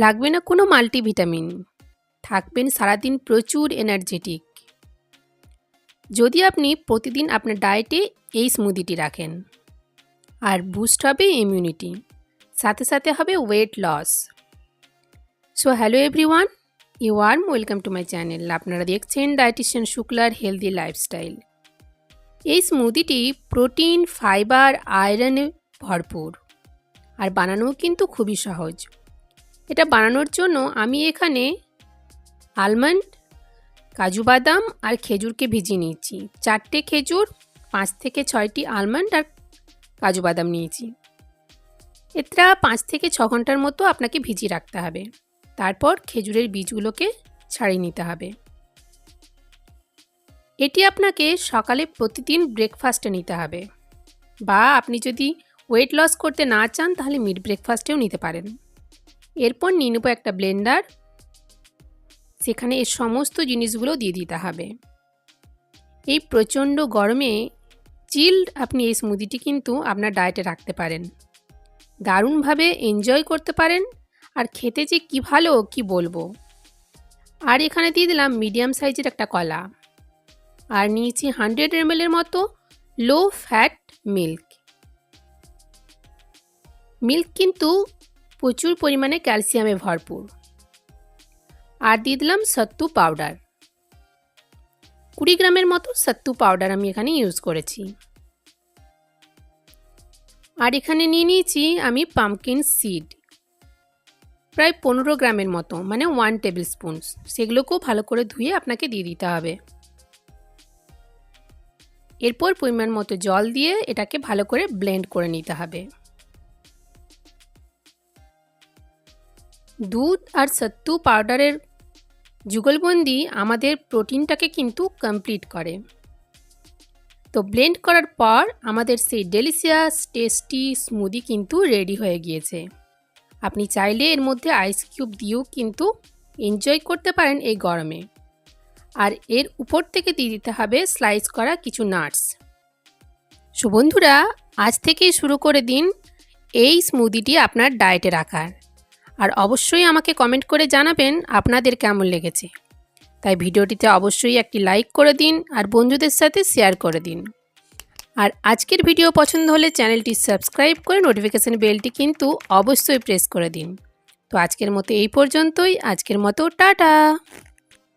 লাগবে না কোনো মাল্টিভিটামিন, থাকবেন সারাদিন প্রচুর এনার্জেটিক যদি আপনি প্রতিদিন আপনার ডায়েটে এই স্মুদিটি রাখেন। আর বুস্ট হবে ইমিউনিটি, সাথে সাথে হবে weight loss. So hello everyone, you are welcome to my channel. আপনারা দেখছেন ডায়েটিশিয়ান শুক্লার হেলদি লাইফস্টাইল। এই স্মুদিটি প্রোটিন, ফাইবার, আয়রনে ভরপুর আর বানানোও কিন্তু খুবই সহজ। এটা বানানোর জন্য আমি এখানে আলমন্ড, কাজু বাদাম আর খেজুরকে ভিজিয়ে নিয়েছি। 4টে খেজুর, 5 থেকে 6টি আলমন্ড আর কাজু বাদাম নিয়েছি। এটা 5 থেকে 6 ঘন্টার মতো আপনাকে ভিজিয়ে রাখতে হবে। তারপর খেজুরের বীজগুলোকে ছাড়িয়ে নিতে হবে। এটি আপনাকে সকালে প্রতিদিন ব্রেকফাস্টে নিতে হবে, বা আপনি যদি ওয়েট লস করতে না চান তাহলে মিড ব্রেকফাস্টেও নিতে পারেন। এরপর নিয়ে নেব একটা ব্লেন্ডার, সেখানে এই সমস্ত জিনিসগুলো দিয়ে দিতে হবে। এই প্রচণ্ড গরমে চিল্ড আপনি এই স্মুদিটি কিন্তু আপনার ডায়েটে রাখতে পারেন, দারুণভাবে এনজয় করতে পারেন। আর খেতে যে কী ভালো কি বলবো। আর এখানে দিয়ে দিলাম মিডিয়াম সাইজের একটা কলা, আর নিয়েছি 100 ml মতো লো ফ্যাট মিল্ক। মিল্ক কিন্তু প্রচুর পরিমাণে ক্যালসিয়ামে ভরপুর। আর দিয়ে দিলাম সত্তু পাউডার, 20 গ্রামের মতো সত্তু পাউডার আমি এখানে ইউজ করেছি। আর এখানে নিয়ে নিয়েছি আমি পামকিন সিড, প্রায় 15 গ্রামের মতো, মানে 1 টেবিল স্পুন। সেগুলোকেও ভালো করে ধুয়ে আপনাকে দিয়ে দিতে হবে। এরপর পরিমাণ মতো জল দিয়ে এটাকে ভালো করে ব্লেন্ড করে নিতে হবে। দুধ আর সত্তু পাউডারের যুগলবন্দি আমাদের প্রোটিনটাকে কিন্তু কমপ্লিট করে। তো ব্লেন্ড করার পর আমাদের সেই ডেলিশিয়াস টেস্টি স্মুদি কিন্তু রেডি হয়ে গিয়েছে। আপনি চাইলে এর মধ্যে আইস কিউব দিয়েও কিন্তু এনজয় করতে পারেন এই গরমে। আর এর উপর থেকে দিয়ে দিতে হবে স্লাইস করা কিছু নাটস। সো বন্ধুরা, আজ থেকেই শুরু করে দিন এই স্মুদিটি আপনার ডায়েটে রাখার। আর অবশ্যই আমাকে কমেন্ট করে জানাবেন আপনাদের কেমন লেগেছে। তাই ভিডিওটিতে অবশ্যই একটি লাইক করে দিন আর বন্ধুদের সাথে শেয়ার করে দিন। আর আজকের ভিডিও পছন্দ হলে চ্যানেলটি সাবস্ক্রাইব করে নোটিফিকেশন বেলটি কিন্তু অবশ্যই প্রেস করে দিন। তো আজকের মতো এই পর্যন্তই। আজকের মতো টাটা।